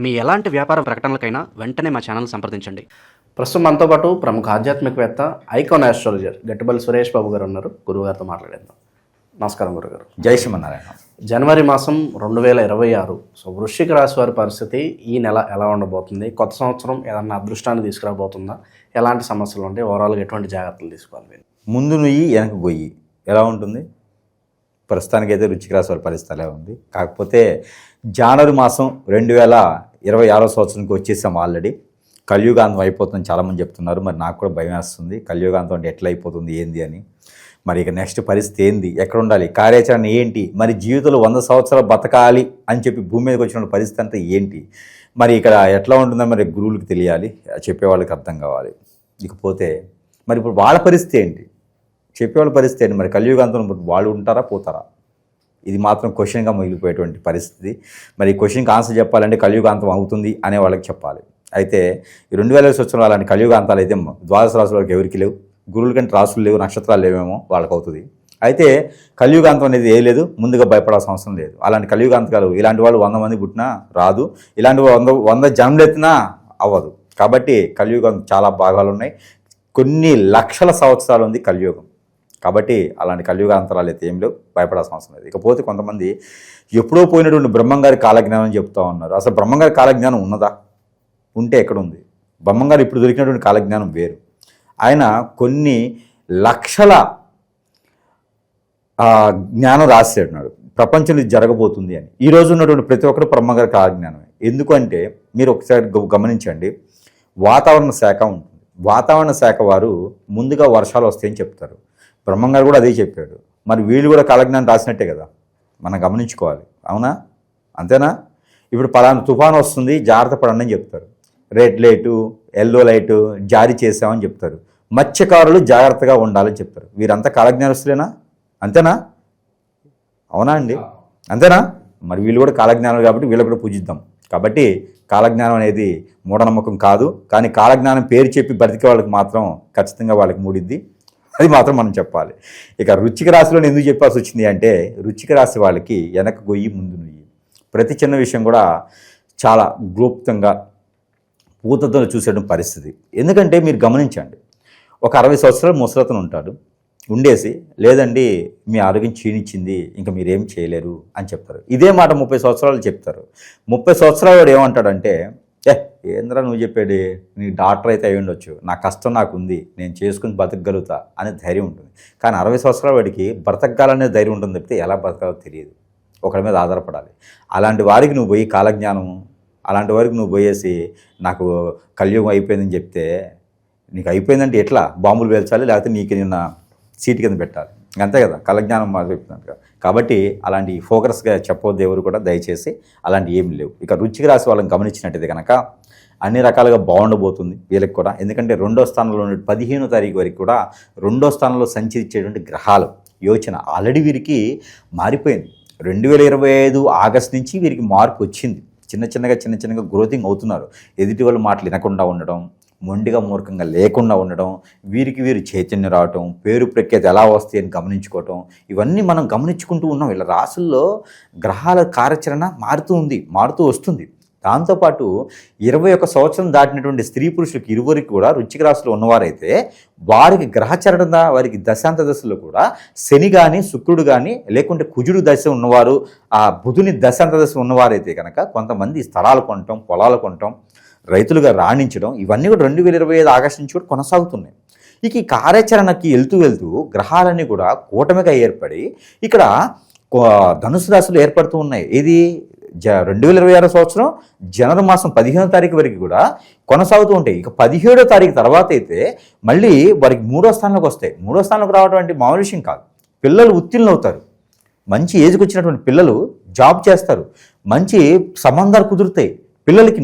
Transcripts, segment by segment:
మీ ఎలాంటి వ్యాపార ప్రకటనలకైనా వెంటనే మా ఛానల్ సంప్రదించండి. ప్రస్తుతం మనతో పాటు ప్రముఖ ఆధ్యాత్మికవేత్త ఐకాన్ ఆస్ట్రాలజర్ గట్టిబల్లి సురేష్ బాబు గారు ఉన్నారు. గురువుగారితో మాట్లాడేద్దాం. నమస్కారం గురుగారు. జై శ్రీమన్నారాయణ. జనవరి మాసం 2026. సో వృశ్చిక రాశి వారి పరిస్థితి ఈ నెల ఎలా ఉండబోతుంది? కొత్త సంవత్సరం ఏదన్నా అదృష్టాన్ని తీసుకురాబోతుందా? ఎలాంటి సమస్యలు ఉంటాయి? ఓవరాల్గా ఎటువంటి జాగ్రత్తలు తీసుకోవాలి? ముందు నుయ్యి వెనక గొయ్యి ఎలా ఉంటుంది? ప్రస్తుతానికైతే వృశ్చిక రాశి వారి పరిస్థితి అలా ఉంది. కాకపోతే జనవరి మాసం 2026 సంవత్సరానికి వచ్చేసాం. ఆల్రెడీ కలియుగాంతం అయిపోతుంది చాలామంది చెప్తున్నారు. మరి నాకు కూడా భయం వేస్తుంది. కలియుగాంతం అంటే ఎట్లా అయిపోతుంది ఏంది అని. మరి ఇక నెక్స్ట్ పరిస్థితి ఏంది, ఎక్కడ ఉండాలి, కార్యాచరణ ఏంటి, మరి జీవితంలో 100 సంవత్సరాలు బతకాలి అని చెప్పి భూమి మీదకి వచ్చిన పరిస్థితి అంతా ఏంటి, మరి ఇక్కడ ఎట్లా ఉంటుందో మరి గురువులకు తెలియాలి, చెప్పేవాళ్ళకి అర్థం కావాలి. ఇకపోతే మరి ఇప్పుడు వాళ్ళ పరిస్థితి ఏంటి, చెప్పేవాళ్ళ పరిస్థితి ఏంటి, మరి కలియుగాంతం వాళ్ళు ఉంటారా పోతారా? ఇది మాత్రం క్వశ్చన్గా మిగిలిపోయేటువంటి పరిస్థితి. మరి ఈ క్వశ్చన్కి ఆన్సర్ చెప్పాలంటే కలియుగాంతం అవుతుంది అనే వాళ్ళకి చెప్పాలి. అయితే ఈ 2020 సంవత్సరం అలాంటి కలియుగాంతాలు అయితే ద్వాదశ రాశుల వరకు ఎవరికి లేవు. గురువుల కంటే రాసులు లేవు, నక్షత్రాలు లేవేమో వాళ్ళకి అవుతుంది. అయితే కలియుగాంతం అనేది ఏ లేదు, ముందుగా భయపడాల్సిన అవసరం లేదు. అలాంటి కలియుగాంతకాలు ఇలాంటి వాళ్ళు 100 మంది పుట్టినా రాదు, ఇలాంటి 100 జన్మలు ఎత్తినా అవ్వదు. కాబట్టి కలియుగం చాలా భాగాలు ఉన్నాయి, కొన్ని లక్షల సంవత్సరాలు ఉంది కలియుగం. కాబట్టి అలాంటి కలియుగాంతరాలు అయితే ఏం లేవు, భయపడాల్సిన అవసరం లేదు. ఇకపోతే కొంతమంది ఎప్పుడో పోయినటువంటి బ్రహ్మంగారి కాలజ్ఞానం చెప్తూ ఉన్నారు. అసలు బ్రహ్మంగారి కాలజ్ఞానం ఉన్నదా? ఉంటే ఎక్కడుంది? బ్రహ్మంగారు ఇప్పుడు దొరికినటువంటి కాలజ్ఞానం వేరు. ఆయన కొన్ని లక్షల జ్ఞానం రాసేటున్నాడు, ప్రపంచంలో ఇది జరగబోతుంది అని. ఈరోజు ఉన్నటువంటి ప్రతి ఒక్కరు బ్రహ్మంగారి కాలజ్ఞానమే. ఎందుకంటే మీరు ఒకసారి గమనించండి, వాతావరణ శాఖ ఉంటుంది. వాతావరణ శాఖ వారు ముందుగా వర్షాలు వస్తాయని చెప్తారు. బ్రహ్మంగారు కూడా అదే చెప్పాడు. మరి వీళ్ళు కూడా కాలజ్ఞానం రాసినట్టే కదా, మనం గమనించుకోవాలి. అవునా? అంతేనా? ఇప్పుడు పలానా తుఫాను వస్తుంది, జాగ్రత్త పడండి అని చెప్తారు. రెడ్ లైటు, ఎల్లో లైటు జారీ చేసామని చెప్తారు. మత్స్యకారులు జాగ్రత్తగా ఉండాలని చెప్తారు. వీరంతా కాలజ్ఞానస్తులేనా? అంతేనా? అవునా అండి? అంతేనా? మరి వీళ్ళు కూడా కాలజ్ఞానాలు కాబట్టి వీళ్ళు కూడా పూజిద్దాం. కాబట్టి కాలజ్ఞానం అనేది మూఢనమ్మకం కాదు, కానీ కాలజ్ఞానం పేరు చెప్పి బ్రతికే వాళ్ళకి మాత్రం ఖచ్చితంగా వాళ్ళకి మూడిద్ది. అది మాత్రం మనం చెప్పాలి. ఇక వృశ్చిక రాశిలో ఎందుకు చెప్పాల్సి వచ్చింది అంటే, వృశ్చిక రాశి వాళ్ళకి వెనక గొయ్యి ముందు నుయ్యి. ప్రతి చిన్న విషయం కూడా చాలా గుప్తంగా పూతతో చూసేటువంటి పరిస్థితి. ఎందుకంటే మీరు గమనించండి, ఒక 60 సంవత్సరాలు ముసలతను ఉంటాడు, ఉండేసి లేదండి మీ ఆరోగ్యం క్షీణించింది, ఇంకా మీరేం చేయలేరు అని చెప్తారు. ఇదే మాట 30 సంవత్సరాలు చెప్తారు. 30 సంవత్సరాలు వాడు ఏమంటాడంటే, ఏంద్రా నువ్వు చెప్పేది, నీ డాక్టర్ అయితే అయి ఉండొచ్చు, నా కష్టం నాకు ఉంది, నేను చేసుకుని బతకగలుగుతా అనే ధైర్యం ఉంటుంది. కానీ 60 సంవత్సరాల వాడికి బ్రతకగాలనే ధైర్యం ఉంటుంది తప్పితే ఎలా బ్రతకాలో తెలియదు, ఒకరి మీద ఆధారపడాలి. అలాంటి వారికి నువ్వు పోయి కాలజ్ఞానము, అలాంటి వారికి నువ్వు పోయేసి నాకు కలియుగం అయిపోయిందని చెప్తే, నీకు అయిపోయిందంటే ఎట్లా? బాంబులు పేల్చాలి, లేకపోతే నీకు నిన్న సీటు కింద పెట్టాలి, అంతే కదా కాలజ్ఞానం మా చెప్తున్నట్టుగా. కాబట్టి అలాంటి ఫోకస్గా చెప్పవద్దు ఎవరు కూడా, దయచేసి అలాంటి ఏమి లేవు. ఇక వృశ్చిక రాశి వాళ్ళని గమనించినట్టయితే కనుక అన్ని రకాలుగా బాగుండబోతుంది వీళ్ళకి కూడా. ఎందుకంటే 2వ స్థానంలో 15వ తారీఖు వరకు కూడా 2వ స్థానంలో సంచరించేటువంటి గ్రహాలు యోచన ఆల్రెడీ వీరికి మారిపోయింది. 2025 ఆగస్టు నుంచి వీరికి మార్పు వచ్చింది. చిన్న చిన్నగా గ్రోతింగ్ అవుతున్నారు. ఎదుటి వాళ్ళ మాటలు వినకుండా ఉండడం, మొండిగా మూర్ఖంగా లేకుండా ఉండడం, వీరికి వీరు చైతన్యం రావటం, పేరు ప్రఖ్యాతి ఎలా వస్తాయని గమనించుకోవటం, ఇవన్నీ మనం గమనించుకుంటూ ఉన్నాం. వీళ్ళ రాసుల్లో గ్రహాల కార్యాచరణ మారుతూ వస్తుంది. దాంతోపాటు 21 సంవత్సరం దాటినటువంటి స్త్రీ పురుషులకు ఇరువురికి కూడా వృశ్చిక రాశిలో ఉన్నవారైతే వారికి గ్రహచరణ, వారికి దశాంత దశలో కూడా శని కానీ శుక్రుడు కానీ లేకుంటే కుజుడు దశ ఉన్నవారు, ఆ బుధుని దశాంత దశ ఉన్నవారైతే కనుక కొంతమంది స్థలాలు కొనటం, పొలాలు కొనటం, రైతులుగా రాణించడం, ఇవన్నీ కూడా 2025 ఆగస్టు నుంచి కూడా కొనసాగుతున్నాయి. ఇక ఈ కార్యాచరణకి వెళ్తూ గ్రహాలన్నీ కూడా కూటమిగా ఏర్పడి ఇక్కడ ధనుసు రాశులు ఏర్పడుతూ ఉన్నాయి. ఇది 2026 సంవత్సరం జనవరి మాసం 15వ తారీఖు వరకు కూడా కొనసాగుతూ ఉంటాయి. ఇక 17వ తారీఖు తర్వాత అయితే మళ్ళీ వారికి 3వ స్థానంలోకి వస్తాయి. 3వ స్థానంలోకి రావడం అంటే మామూలు విషయం కాదు. పిల్లలు ఉత్తీర్ణులు అవుతారు, మంచి ఏజ్కి వచ్చినటువంటి పిల్లలు జాబ్ చేస్తారు, మంచి సంబంధాలు కుదురుతాయి పిల్లలకి.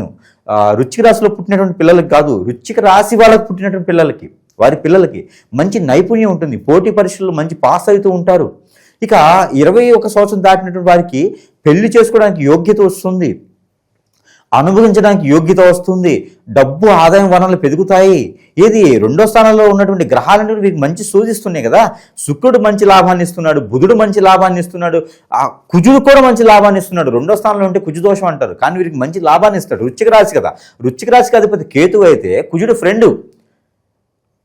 వృశ్చిక రాశిలో పుట్టినటువంటి పిల్లలకి కాదు, వృశ్చిక రాశి వాళ్ళకి పుట్టినటువంటి పిల్లలకి, వారి పిల్లలకి మంచి నైపుణ్యం ఉంటుంది, పోటీ పరీక్షల్లో మంచి పాస్ అవుతూ ఉంటారు. ఇక 21 సంవత్సరం దాటినటువంటి వారికి పెళ్లి చేసుకోవడానికి యోగ్యత వస్తుంది. అనుభవించడానికి యోగ్యత వస్తుంది, డబ్బు ఆదాయం వనరులు పెరుగుతాయి. ఏది రెండో స్థానంలో ఉన్నటువంటి గ్రహాలన్నీ వీరికి మంచి సూచిస్తున్నాయి కదా. శుక్రుడు మంచి లాభాన్ని ఇస్తున్నాడు, బుధుడు మంచి లాభాన్ని ఇస్తున్నాడు, ఆ కుజుడు కూడా మంచి లాభాన్ని ఇస్తున్నాడు. రెండో స్థానంలో ఉంటే కుజు దోషం అంటారు, కానీ వీరికి మంచి లాభాన్ని ఇస్తాడు. వృశ్చిక రాశి కదా, వృశ్చిక రాశికి అధిపతి కేతువు అయితే కుజుడు ఫ్రెండు.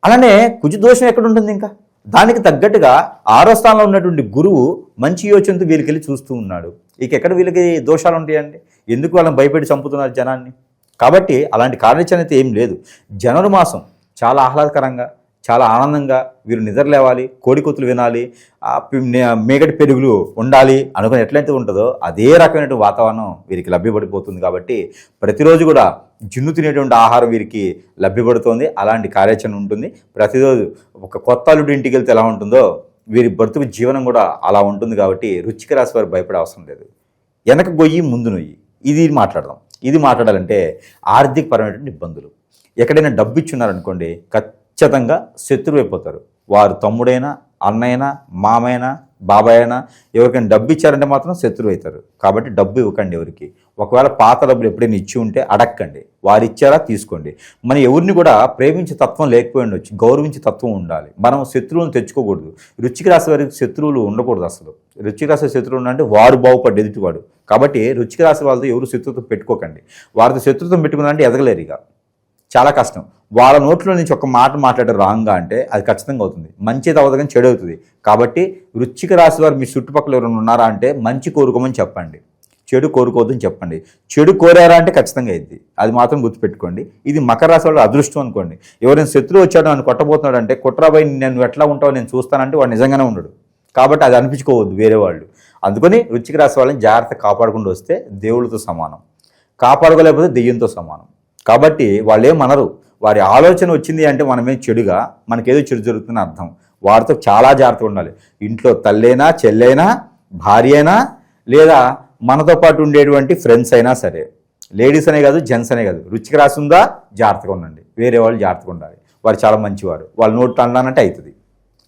అలానే కుజు దోషం ఎక్కడ ఉంటుంది? ఇంకా దానికి తగ్గట్టుగా 6వ స్థానంలో ఉన్నటువంటి గురువు మంచి యోచనతో వీరికి వెళ్ళి చూస్తూ ఉన్నాడు. ఇక ఎక్కడ వీళ్ళకి దోషాలు ఉంటాయండి? ఎందుకు వాళ్ళని భయపెట్టి చంపుతున్నారు జనాన్ని? కాబట్టి అలాంటి కార్యాచరణ ఏం లేదు. జనవరి మాసం చాలా ఆహ్లాదకరంగా, చాలా ఆనందంగా వీరు నిద్ర లేవాలి, కోడికొత్తులు వినాలి, మేగటి పెరుగులు ఉండాలి అనుకుని ఎట్లయితే ఉంటుందో అదే రకమైన వాతావరణం వీరికి లభ్యపడిపోతుంది. కాబట్టి ప్రతిరోజు కూడా జున్ను తినేటువంటి ఆహారం వీరికి లభ్యపడుతుంది. అలాంటి కార్యాచరణ ఉంటుంది. ప్రతిరోజు ఒక కొత్త అల్లుడు ఇంటికి వెళ్తే ఎలా ఉంటుందో వీరి బ్రతుకు జీవనం కూడా అలా ఉంటుంది. కాబట్టి వృశ్చిక రాశి వారు భయపడే అవసరం లేదు. వెనక గొయ్యి ముందు నొయ్యి, ఇది మాట్లాడదాం. ఇది మాట్లాడాలంటే ఆర్థికపరమైనటువంటి ఇబ్బందులు. ఎక్కడైనా డబ్బు ఇచ్చున్నారనుకోండి, ఖచ్చితంగా శత్రువు అయిపోతారు. వారు తమ్ముడైనా, అన్నైనా, మామైనా, బాబాయ్ అయినా ఎవరికైనా డబ్బు ఇచ్చారంటే మాత్రం శత్రువు అవుతారు. కాబట్టి డబ్బు ఇవ్వకండి ఎవరికి. ఒకవేళ పాత డబ్బులు ఎప్పుడైనా ఇచ్చి ఉంటే అడగండి, వారు ఇచ్చారా తీసుకోండి. మనం ఎవరిని కూడా ప్రేమించే తత్వం లేకపోయి ఉండొచ్చు, గౌరవించే తత్వం ఉండాలి. మనం శత్రువులను తెచ్చుకోకూడదు. వృశ్చిక రాశి వారికి శత్రువులు ఉండకూడదు అసలు. వృశ్చిక రాశి శత్రువులు అంటే వారు బాగుపడ్డ ఎదుటివాడు. కాబట్టి వృశ్చిక రాశి వాళ్ళతో ఎవరు శత్రుత్వం పెట్టుకోకండి. వారితో శత్రుత్వం పెట్టుకున్నారంటే ఎదగలేరు. ఇక చాలా కష్టం. వాళ్ళ నోట్లో నుంచి ఒక మాట మాట్లాడడం రాంగా అంటే అది ఖచ్చితంగా అవుతుంది. మంచిది అవ్వదు కానీ చెడు అవుతుంది. కాబట్టి వృశ్చిక రాశి వారు మీ చుట్టుపక్కల ఎవరైనా ఉన్నారా అంటే మంచి కోరుకోమని చెప్పండి, చెడు కోరుకోవద్దని చెప్పండి. చెడు కోరారా అంటే ఖచ్చితంగా అయింది. అది మాత్రం గుర్తుపెట్టుకోండి. ఇది మకర రాశి వాళ్ళ అదృష్టం అనుకోండి. ఎవరైనా శత్రువు వచ్చాడు నన్ను కొట్టబోతున్నాడు అంటే, కొట్టరాబాయి నేను ఎట్లా ఉంటావో నేను చూస్తానంటే వాడు నిజంగానే ఉండడు. కాబట్టి అది అనిపించుకోవద్దు వేరే వాళ్ళు. అందుకని వృశ్చిక రాశి వాళ్ళని జాగ్రత్త కాపాడుకుంటూ వస్తే దేవుళ్ళతో సమానం, కాపాడుకోలేకపోతే దెయ్యంతో సమానం. కాబట్టి వాళ్ళు ఏమనరు. వారి ఆలోచన వచ్చింది అంటే మనమే చెడుగా, మనకేదో చెడు జరుగుతుందని అర్థం. వారితో చాలా జాగ్రత్తగా ఉండాలి. ఇంట్లో తల్లైనా, చెల్లైనా, భార్య అయినా, లేదా మనతో పాటు ఉండేటువంటి ఫ్రెండ్స్ అయినా సరే, లేడీస్ అనే కాదు, జెంట్స్ అనే కాదు, వృశ్చిక రాశి ఉందా జాగ్రత్తగా ఉండండి. వేరే వాళ్ళు జాగ్రత్తగా ఉండాలి. వారు చాలా మంచివారు. వాళ్ళు నోట్లో అన్నానంటే అవుతుంది.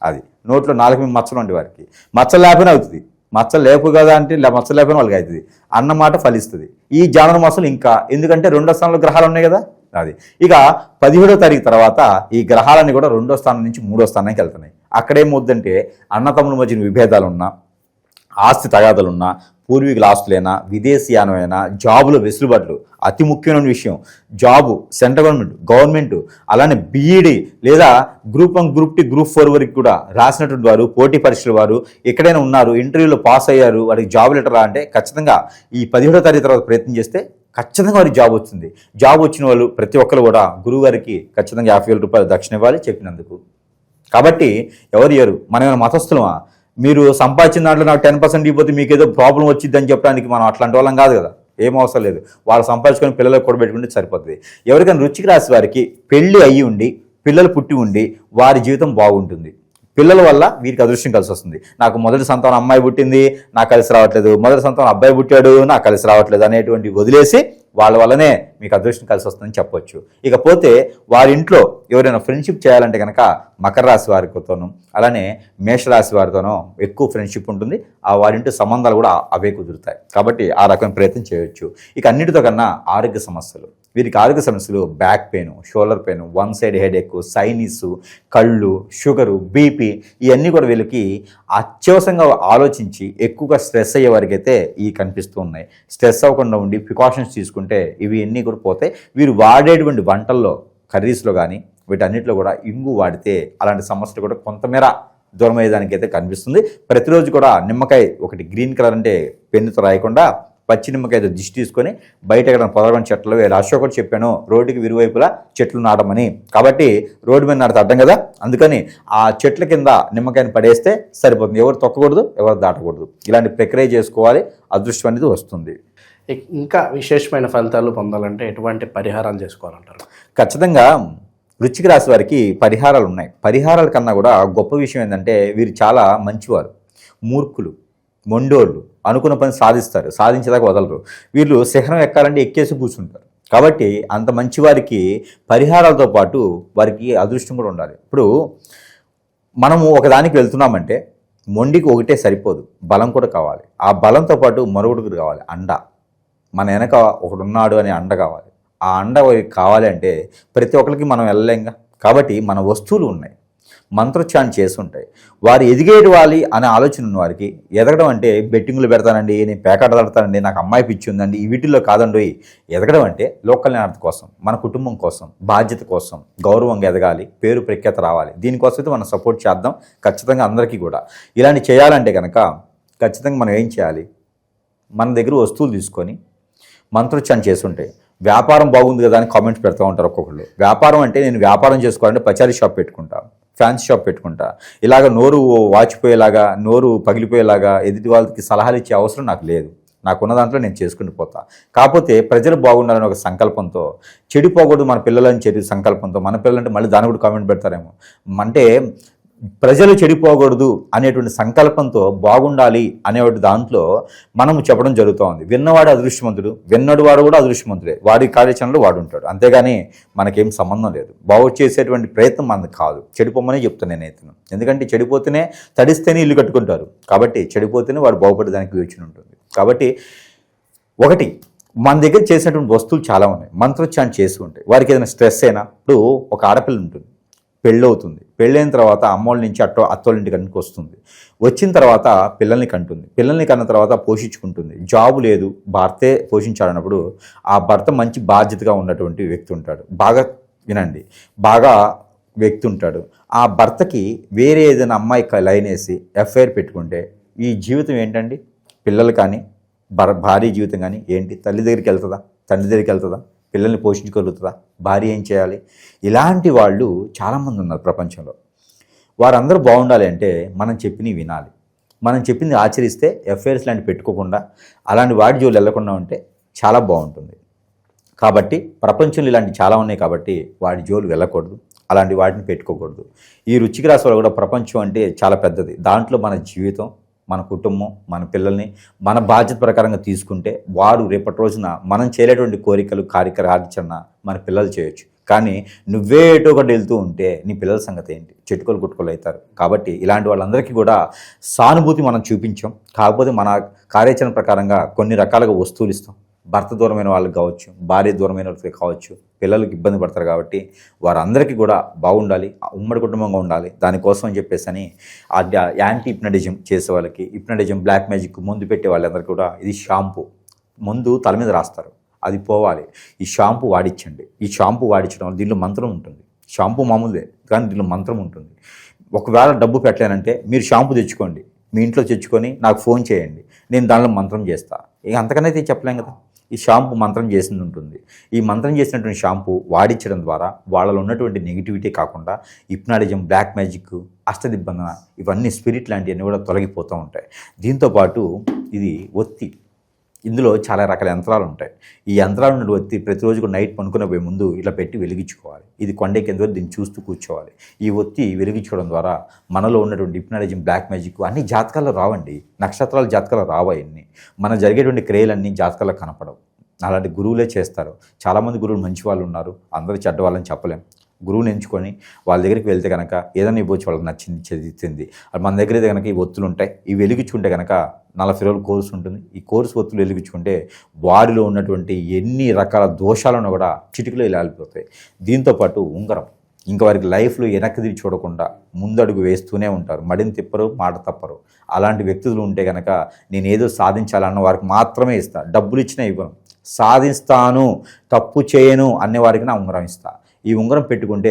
అది నోట్లో 4 మీద మచ్చలు ఉండే వారికి, మచ్చలు లేకపోయినా అవుతుంది. మచ్చలు లేపు కదా అంటే మచ్చలు లేకపోయినా వాళ్ళకి అవుతుంది. అన్నమాట ఫలిస్తుంది. ఈ జనవరి మాసంలో ఇంకా, ఎందుకంటే 2వ స్థానంలో గ్రహాలు ఉన్నాయి కదా. అది ఇక 17వ తారీఖు తర్వాత ఈ గ్రహాలన్నీ కూడా 2వ స్థానం నుంచి 3వ స్థానానికి వెళ్తున్నాయి. అక్కడేమవుద్దంటే అన్నతమ్ముల మధ్యన విభేదాలు ఉన్నా, ఆస్తి తగాదాలున్నా, పూర్వీకుల ఆస్తులైనా, విదేశీయానమైనా, జాబులో వెసులుబాట్లు, అతి ముఖ్యమైన విషయం జాబు, సెంట్రల్ గవర్నమెంట్ అలానే బీఈడి లేదా గ్రూప్ 1, గ్రూప్ 2, గ్రూప్ 4 వరకు కూడా రాసినటువంటి వారు, పోటీ పరీక్షల వారు ఎక్కడైనా ఉన్నారు, ఇంటర్వ్యూలో పాస్ అయ్యారు, వారికి జాబ్ లెటరా అంటే ఖచ్చితంగా ఈ 17వ తారీఖు తర్వాత ప్రయత్నం చేస్తే ఖచ్చితంగా వారికి జాబ్ వచ్చింది. జాబ్ వచ్చిన వాళ్ళు ప్రతి ఒక్కరు కూడా గురువు గారికి ఖచ్చితంగా 50,000 రూపాయలు దక్షిణ ఇవ్వాలి చెప్పినందుకు. కాబట్టి ఎవరు ఇయ్యరు. మనమేమైనా మతస్థులమా? మీరు సంపాదించిన దాంట్లో నాకు 10% ఇవ్వకపోతే మీకు ఏదో ప్రాబ్లం వచ్చింది అని చెప్పడానికి మనం అట్లాంటి వాళ్ళం కాదు కదా. ఏం అవసరం లేదు. వాళ్ళు సంపాదించుకొని పిల్లలకు కూడా పెట్టుకుంటే సరిపోతుంది. ఎవరికైనా వృశ్చిక రాశి వారికి పెళ్లి అయ్యి ఉండి, పిల్లలు పుట్టి ఉండి వారి జీవితం బాగుంటుంది. పిల్లల వల్ల వీరికి అదృష్టం కలిసి వస్తుంది. నాకు మొదటి సంతానం అమ్మాయి పుట్టింది, నాకు కలిసి రావట్లేదు, మొదటి సంతానం అబ్బాయి పుట్టాడు, నాకు కలిసి రావట్లేదు అనేటువంటి వదిలేసి వాళ్ళ వల్లనే మీకు అదృష్టం కలిసి వస్తుందని చెప్పొచ్చు. ఇకపోతే వారి ఇంట్లో ఎవరైనా ఫ్రెండ్షిప్ చేయాలంటే కనుక మకర రాశి వారితోనూ అలానే మేషరాశి వారితోనూ ఎక్కువ ఫ్రెండ్షిప్ ఉంటుంది. ఆ వారింటి సంబంధాలు కూడా అవే కుదురుతాయి. కాబట్టి ఆ రకమైన ప్రయత్నం చేయొచ్చు. ఇక అన్నిటితో కన్నా ఆరోగ్య సమస్యలు, వీరికి ఆరోగ్య సమస్యలు back pain, shoulder pain, 1 side headache, sinus, కళ్ళు, షుగరు, బీపీ ఇవన్నీ కూడా వీళ్ళకి అత్యవసరంగా ఆలోచించి ఎక్కువగా స్ట్రెస్ అయ్యే వారికి అయితే ఇవి కనిపిస్తూ ఉన్నాయి. స్ట్రెస్ అవ్వకుండా ఉండి ప్రికాషన్స్ తీసుకుంటే ఇవి అన్నీ కూడా పోతాయి. వీరు వాడేటువంటి వంటల్లో, కర్రీస్లో కానీ వీటన్నిటిలో కూడా ఇంగు వాడితే అలాంటి సమస్యలు కూడా కొంతమేర దూరం అయ్యేదానికి అయితే కనిపిస్తుంది. ప్రతిరోజు కూడా నిమ్మకాయ ఒకటి గ్రీన్ కలర్ అంటే పెన్నుతో రాయకుండా పచ్చి నిమ్మకాయతో దిష్టి తీసుకొని బయట ఎక్కడ పొదగని చెట్లు అశోక్ కూడా చెప్పాను రోడ్డుకి విరువైపులా చెట్లు నాటమని. కాబట్టి రోడ్డు మీద నాటితే అడ్డం కదా, అందుకని ఆ చెట్ల కింద నిమ్మకాయని పడేస్తే సరిపోతుంది. ఎవరు తొక్కకూడదు, ఎవరు దాటకూడదు. ఇలాంటి ప్రక్రియ చేసుకోవాలి. అదృష్టం అనేది వస్తుంది. ఇంకా విశేషమైన ఫలితాలు పొందాలంటే ఎటువంటి పరిహారాలు చేసుకోవాలంటారు? ఖచ్చితంగా వృశ్చిక రాశి వారికి పరిహారాలు ఉన్నాయి. పరిహారాల కన్నా కూడా గొప్ప విషయం ఏంటంటే వీరు చాలా మంచివారు, మూర్ఖులు, మొండోళ్ళు, అనుకున్న పని సాధిస్తారు, సాధించేదాకా వదలరు. వీళ్ళు శిఖరం ఎక్కాలంటే ఎక్కేసి కూర్చుంటారు. కాబట్టి అంత మంచి వారికి పరిహారాలతో పాటు వారికి అదృష్టం కూడా ఉండాలి. ఇప్పుడు మనము ఒకదానికి వెళ్తున్నామంటే మొండికి ఒకటే సరిపోదు, బలం కూడా కావాలి. ఆ బలంతో పాటు మరొకటి కావాలి, అండ. మన వెనక ఒకడున్నాడు అనే అండ కావాలి. ఆ అండ కావాలి అంటే ప్రతి ఒక్కరికి మనం వెళ్ళలేంగా. కాబట్టి మన వస్తువులు ఉన్నాయి, మంత్రోచ్చారణ చేస్తుంటాయి. వారు ఎదిగేవాళ్ళు అనే ఆలోచన ఉన్న వారికి ఎదగడం అంటే బెట్టింగ్లు పెడతానండి, నేను పేకాట ఆడతానండి, నాకు అమ్మాయి పిచ్చి ఉందండి, ఈ వీటిల్లో కాదండి. ఎదగడం అంటే లోక కళ్యాణార్థం కోసం, మన కుటుంబం కోసం, బాధ్యత కోసం, గౌరవంగా ఎదగాలి, పేరు ప్రఖ్యాత రావాలి. దీనికోసం అయితే మనం సపోర్ట్ చేద్దాం ఖచ్చితంగా అందరికీ కూడా. ఇలాంటి చేయాలంటే కనుక ఖచ్చితంగా మనం ఏం చేయాలి? మన దగ్గర వస్తువులు తీసుకొని మంత్రోచ్చారణ చేస్తుంటాయి. వ్యాపారం బాగుంది కదా అని కామెంట్స్ పెడతా ఉంటారు ఒక్కొక్కళ్ళు. వ్యాపారం అంటే నేను వ్యాపారం చేసుకోవాలంటే పచారీ షాప్ పెట్టుకుంటా, ఫ్యాన్సీ షాప్ పెట్టుకుంటా, ఇలాగ నోరు వాచిపోయేలాగా, నోరు పగిలిపోయేలాగా ఎదుటి వాళ్ళకి సలహాలు ఇచ్చే అవసరం నాకు లేదు. నాకున్న దాంట్లో నేను చేసుకుని పోతా. కాకపోతే ప్రజలు బాగుండాలని ఒక సంకల్పంతో, చెడిపోకూడదు మన పిల్లలని సంకల్పంతో, మన పిల్లలంటే మళ్ళీ దాని కూడా కామెంట్ పెడతారేమో, అంటే ప్రజలు చెడిపోకూడదు అనేటువంటి సంకల్పంతో బాగుండాలి అనేటువంటి దాంట్లో మనము చెప్పడం జరుగుతూ ఉంది. విన్నవాడు అదృష్టవంతుడు, విన్నడు వాడు కూడా అదృష్టవంతుడే, వాడి కార్యాచరణలో వాడు ఉంటాడు. అంతేగాని మనకేం సంబంధం లేదు. బాగు చేసేటువంటి ప్రయత్నం మనది కాదు. చెడిపోమనే చెప్తాను నేనైతే. ఎందుకంటే చెడిపోతేనే, తడిస్తేనే ఇల్లు కట్టుకుంటారు. కాబట్టి చెడిపోతేనే వాడు బాగుపడేదానికి యోచన ఉంటుంది. కాబట్టి ఒకటి, మన దగ్గర చేసినటువంటి వస్తువులు చాలా ఉన్నాయి, మంత్రోచ్చారణ చేసి ఉంటాయి. వారికి ఏదైనా స్ట్రెస్ అయినా, ఇప్పుడు ఒక ఆడపిల్ల ఉంటుంది, పెళ్ళవుతుంది, పెళ్ళైన తర్వాత అమ్మోళ్ళ నుంచి అత్తోళ్ళ ఇంటికి వస్తుంది, వచ్చిన తర్వాత పిల్లల్ని కంటుంది, పిల్లల్ని కన్న తర్వాత పోషించుకుంటుంది, జాబు లేదు, భర్తే పోషించాలన్నప్పుడు ఆ భర్త మంచి బాధ్యతగా ఉన్నటువంటి వ్యక్తి ఉంటాడు, బాగా వినండి, బాగా వ్యక్తి ఉంటాడు. ఆ భర్తకి వేరే ఏదైనా అమ్మాయి లైన్ వేసి ఎఫ్ఐఆర్ పెట్టుకుంటే ఈ జీవితం ఏంటండి? పిల్లలు కానీ భార్య జీవితం కానీ ఏంటి? తల్లి దగ్గరికి వెళ్తుందా? తండ్రి దగ్గరికి వెళ్తుందా? పిల్లల్ని పోషించగలుగుతుందా? భార్య ఏం చేయాలి? ఇలాంటి వాళ్ళు చాలామంది ఉన్నారు ప్రపంచంలో. వారందరూ బాగుండాలి అంటే మనం చెప్పినవి వినాలి, మనం చెప్పింది ఆచరిస్తే ఎఫ్ఐఆర్స్ లాంటివి పెట్టుకోకుండా అలాంటి వాటి జోలు వెళ్లకుండా ఉంటే చాలా బాగుంటుంది. కాబట్టి ప్రపంచంలో ఇలాంటి చాలా ఉన్నాయి కాబట్టి వాటి జోలు వెళ్ళకూడదు, అలాంటి వాటిని పెట్టుకోకూడదు. ఈ రుచికి రాశి కూడా ప్రపంచం అంటే చాలా పెద్దది. దాంట్లో మన జీవితం, మన కుటుంబం, మన పిల్లల్ని మన బాధ్యత ప్రకారంగా తీసుకుంటే వారు రేపటి రోజున మనం చేయలేటువంటి కోరికలు కార్యాచరణ మన పిల్లలు చేయొచ్చు. కానీ నువ్వే ఏటో ఒకటి వెళ్తూ ఉంటే నీ పిల్లల సంగతి ఏంటి? చెట్టుకోలు కుట్టుకోలు అవుతారు. కాబట్టి ఇలాంటి వాళ్ళందరికీ కూడా సానుభూతి మనం చూపించాం. కాకపోతే మన కార్యాచరణ ప్రకారంగా కొన్ని రకాలుగా వస్తువులు ఇస్తాం. భర్త దూరమైన వాళ్ళకి కావచ్చు, భార్య దూరమైన వాళ్ళకి కావచ్చు, పిల్లలకి ఇబ్బంది పడతారు. కాబట్టి వారందరికీ కూడా బాగుండాలి, ఉమ్మడి కుటుంబంగా ఉండాలి. దానికోసం అని చెప్పేసి అని యాంటీ హిప్నటిజం చేసే వాళ్ళకి, హిప్నటిజం బ్లాక్ మ్యాజిక్ ముందు పెట్టే వాళ్ళందరికీ కూడా ఇది షాంపూ ముందు తల మీద రాస్తారు, అది పోవాలి. ఈ షాంపూ వాడించండి. ఈ షాంపూ వాడించడం వల్ల దీనిలో మంత్రం ఉంటుంది. షాంపూ మామూలుదే కానీ దీనిలో మంత్రం ఉంటుంది. ఒకవేళ డబ్బు పెట్టలేనంటే మీరు షాంపూ తెచ్చుకోండి, మీ ఇంట్లో తెచ్చుకొని నాకు ఫోన్ చేయండి, నేను దానిలో మంత్రం చేస్తా. ఇక అంతకన్నా అయితే చెప్పలేం కదా. ఈ షాంపూ మంత్రం చేసింది ఉంటుంది. ఈ మంత్రం చేసినటువంటి షాంపూ వాడించడం ద్వారా వాళ్ళలో ఉన్నటువంటి నెగిటివిటీ కాకుండా హిప్నాటిజం, బ్లాక్ మ్యాజిక్, అష్టదిబ్బందన, ఇవన్నీ స్పిరిట్ లాంటివన్నీ కూడా తొలగిపోతూ ఉంటాయి. దీంతోపాటు ఇది ఒత్తి, ఇందులో చాలా రకాల యంత్రాలు ఉంటాయి. ఈ యంత్రాలు ఉన్న ఒత్తి ప్రతిరోజు కూడా నైట్ పనుకునే పోయే ముందు ఇలా పెట్టి వెలిగించుకోవాలి. ఇది కొండెక్కేందుకు దీన్ని చూస్తూ కూర్చోవాలి. ఈ ఒత్తి వెలిగించుకోవడం ద్వారా మనలో ఉన్నటువంటి హిప్నాటిజం, బ్లాక్ మ్యాజిక్ అన్ని జాతకాల్లో రావండి. నక్షత్రాల జాతకాలు రావు. అన్నీ మన జరిగేటువంటి క్రియలన్నీ జాతకాల్లో కనపడవు. అలాంటి గురువులే చేస్తారు. చాలామంది గురువులు మంచి వాళ్ళు ఉన్నారు, అందరూ చెడ్డ వాళ్ళని చెప్పలేం. గురువుని ఎంచుకొని వాళ్ళ దగ్గరికి వెళ్తే కనుక ఏదైనా ఇవ్వచ్చు, వాళ్ళకి నచ్చింది చదివింది. మన దగ్గర అయితే కనుక ఈ ఒత్తులు ఉంటాయి. ఇవి వెలిగించుకుంటే కనుక 40 రోజుల కోర్సు ఉంటుంది. ఈ కోర్సు ఒత్తులు వెలిగించుకుంటే వారిలో ఉన్నటువంటి ఎన్ని రకాల దోషాలను కూడా చిటికలో ఇలా వెళ్ళిపోతాయి. దీంతోపాటు ఉంగరం, ఇంకా వారికి లైఫ్లో వెనక్కి తిరిగి చూడకుండా ముందడుగు వేస్తూనే ఉంటారు, మడిని తిప్పరు, మాట తప్పరు. అలాంటి వ్యక్తులు ఉంటే కనుక నేను ఏదో సాధించాలన్న వారికి మాత్రమే ఇస్తా, డబ్బులు ఇచ్చినా ఇవ్వను. సాధిస్తాను, తప్పు చేయను అనే వారికి నా ఉంగరం ఇస్తా. ఈ ఉంగరం పెట్టుకుంటే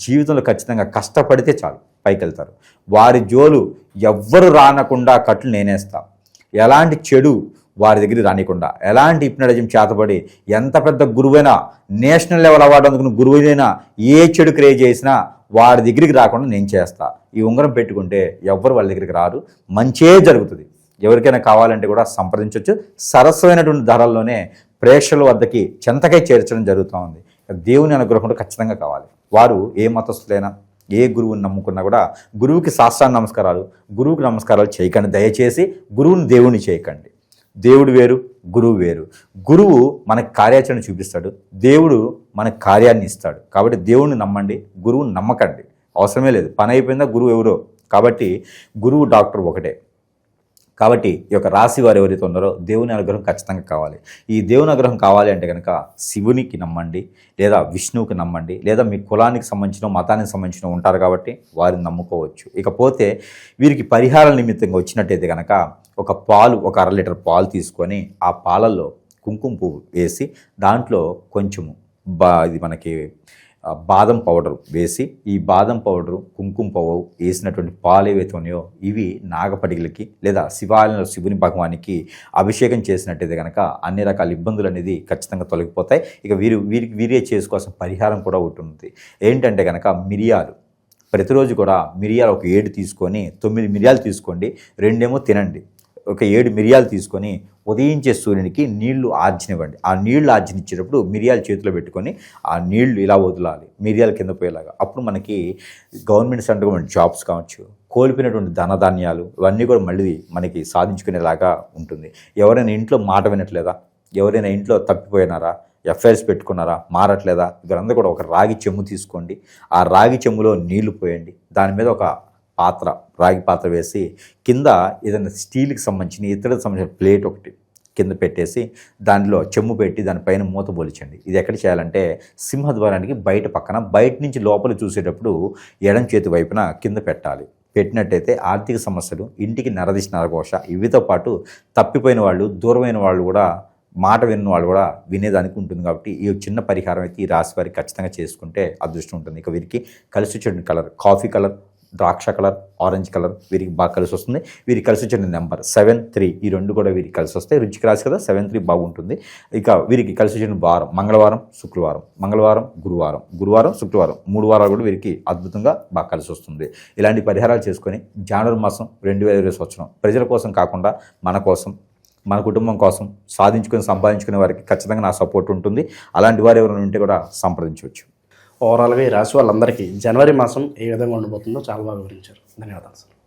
జీవితంలో ఖచ్చితంగా కష్టపడితే చాలు పైకి వెళ్తారు. వారి జోలు ఎవ్వరు రానకుండా కట్లు నేనేస్తా. ఎలాంటి చెడు వారి దగ్గర రానికుండా, ఎలాంటి హిప్నటిజం చేతబడి ఎంత పెద్ద గురువైనా, నేషనల్ లెవెల్ అవార్డు అందుకున్న గురువైనా ఏ చెడు క్రియేట్ చేసినా వారి దగ్గరికి రాకుండా నేను చేస్తా. ఈ ఉంగరం పెట్టుకుంటే ఎవ్వరు వాళ్ళ దగ్గరికి రారు, మంచే జరుగుతుంది. ఎవరికైనా కావాలంటే కూడా సంప్రదించవచ్చు. సరస్వైనటువంటి ధరల్లోనే ప్రేక్షకుల వద్దకి చెంతకై చేర్చడం జరుగుతూ ఉంది. దేవుని అనుగ్రహం కూడా ఖచ్చితంగా కావాలి. వారు ఏ మతస్థులైనా, ఏ గురువుని నమ్ముకున్నా కూడా గురువుకి సాష్టాంగ నమస్కారాలు, గురువుకి నమస్కారాలు చేయకండి. దయచేసి గురువుని దేవుని చేయకండి. దేవుడు వేరు, గురువు వేరు. గురువు మనకు కార్యాచరణ చూపిస్తాడు, దేవుడు మనకు కార్యాన్ని ఇస్తాడు. కాబట్టి దేవుడిని నమ్మండి, గురువుని నమ్మకండి. అవసరమే లేదు. పని అయిపోయిందా గురువు ఎవరో. కాబట్టి గురువు డాక్టర్ ఒకటే. కాబట్టి ఈ యొక్క రాశి వారు ఎవరైతే ఉన్నారో దేవుని అనుగ్రహం ఖచ్చితంగా కావాలి. ఈ దేవుని అనుగ్రహం కావాలి అంటే కనుక శివునికి నమ్మండి, లేదా విష్ణువుకి నమ్మండి, లేదా మీ కులానికి సంబంధించిన మతానికి సంబంధించిన ఉంటారు కాబట్టి వారిని నమ్ముకోవచ్చు. ఇకపోతే వీరికి పరిహారాల నిమిత్తంగా వచ్చినట్టయితే కనుక ఒక 1/2 లీటర్ పాలు తీసుకొని ఆ పాలల్లో కుంకుమ పువ్వు వేసి దాంట్లో కొంచెము ఇది మనకి బాదం పౌడర్ వేసి, ఈ బాదం పౌడరు కుంకుమ పువ్వు వేసినటువంటి పాలు ఏవైతే ఉన్నాయో ఇవి నాగపడిగలకి లేదా శివాలయంలో శివుని భగవానికి అభిషేకం చేసినట్టయితే కనుక అన్ని రకాల ఇబ్బందులు అనేది ఖచ్చితంగా తొలగిపోతాయి. ఇక వీరే చేసుకోవాల్సిన పరిహారం కూడా ఉంటుంది. ఏంటంటే కనుక మిరియాలు, ప్రతిరోజు కూడా మిరియాలు ఒక 7 తీసుకొని 9 మిరియాలు తీసుకోండి, 2 తినండి. ఒక 7 మిరియాలు తీసుకొని ఉదయించే సూర్యునికి నీళ్లు ఆర్జనివ్వండి. ఆ నీళ్లు ఆర్జనిచ్చేటప్పుడు మిరియాలు చేతిలో పెట్టుకొని ఆ నీళ్లు ఇలా వదలాలి, మిరియాలు కింద పోయేలాగా. అప్పుడు మనకి గవర్నమెంట్ సెంటర్ జాబ్స్ కావచ్చు, కోల్పోయినటువంటి ధనధాన్యాలు ఇవన్నీ కూడా మళ్ళీ మనకి సాధించుకునేలాగా ఉంటుంది. ఎవరైనా ఇంట్లో మాట వినట్లేదా, ఎవరైనా ఇంట్లో తప్పిపోయినారా, ఎఫ్ఐఆర్స్ పెట్టుకున్నారా, మారట్లేదా, ఇవరంతా కూడా ఒక రాగి చెంబు తీసుకోండి. ఆ రాగి చెంబులో నీళ్లు పోయండి. దాని మీద ఒక రాగి పాత్ర వేసి కింద ఏదైనా స్టీల్కి సంబంధించిన ఇతరులకు సంబంధించిన ప్లేట్ ఒకటి కింద పెట్టేసి దానిలో చెమ్ము పెట్టి దానిపైన మూత పోల్చండి. ఇది ఎక్కడ చేయాలంటే సింహద్వారానికి బయట నుంచి లోపల చూసేటప్పుడు ఎడం చేతి వైపున కింద పెట్టాలి. పెట్టినట్టయితే ఆర్థిక సమస్యలు, ఇంటికి నరదిశ నరఘోష, ఇవితో పాటు తప్పిపోయిన వాళ్ళు, దూరమైన వాళ్ళు కూడా, మాట విన్న వాళ్ళు కూడా వినేదానికి ఉంటుంది. కాబట్టి ఈ చిన్న పరిహారం అయితే ఈ రాశి వారికి ఖచ్చితంగా చేసుకుంటే అదృష్టం ఉంటుంది. ఇక వీరికి కలిసి వచ్చే కలర్ కాఫీ కలర్, ద్రాక్ష కలర్, ఆరెంజ్ కలర్ వీరికి బాగా కలిసి వస్తుంది. వీరికి కలిసి వచ్చే నెంబర్ 7-3, ఈ 2 కూడా వీరికి కలిసి వస్తాయి. రుచికి రాసి కదా 7-3 బాగుంటుంది. ఇక వీరికి కలిసి వచ్చే వారం మంగళవారం, శుక్రవారం, గురువారం, శుక్రవారం 3 వారాలు కూడా వీరికి అద్భుతంగా బాగా కలిసి వస్తుంది. ఇలాంటి పరిహారాలు చేసుకొని జనవరి మాసం 2020 సంవత్సరం ప్రజల కోసం కాకుండా మన కోసం, మన కుటుంబం కోసం సంపాదించుకునే వారికి ఖచ్చితంగా నా సపోర్ట్ ఉంటుంది. అలాంటి వారు ఎవరైనా ఉంటే కూడా సంప్రదించవచ్చు. ఓవరాల్గా ఈ రాశి వాళ్ళందరికీ జనవరి మాసం ఏ విధంగా ఉండబోతుందో చాలా బాగా వివరించారు. ధన్యవాదాలు సార్.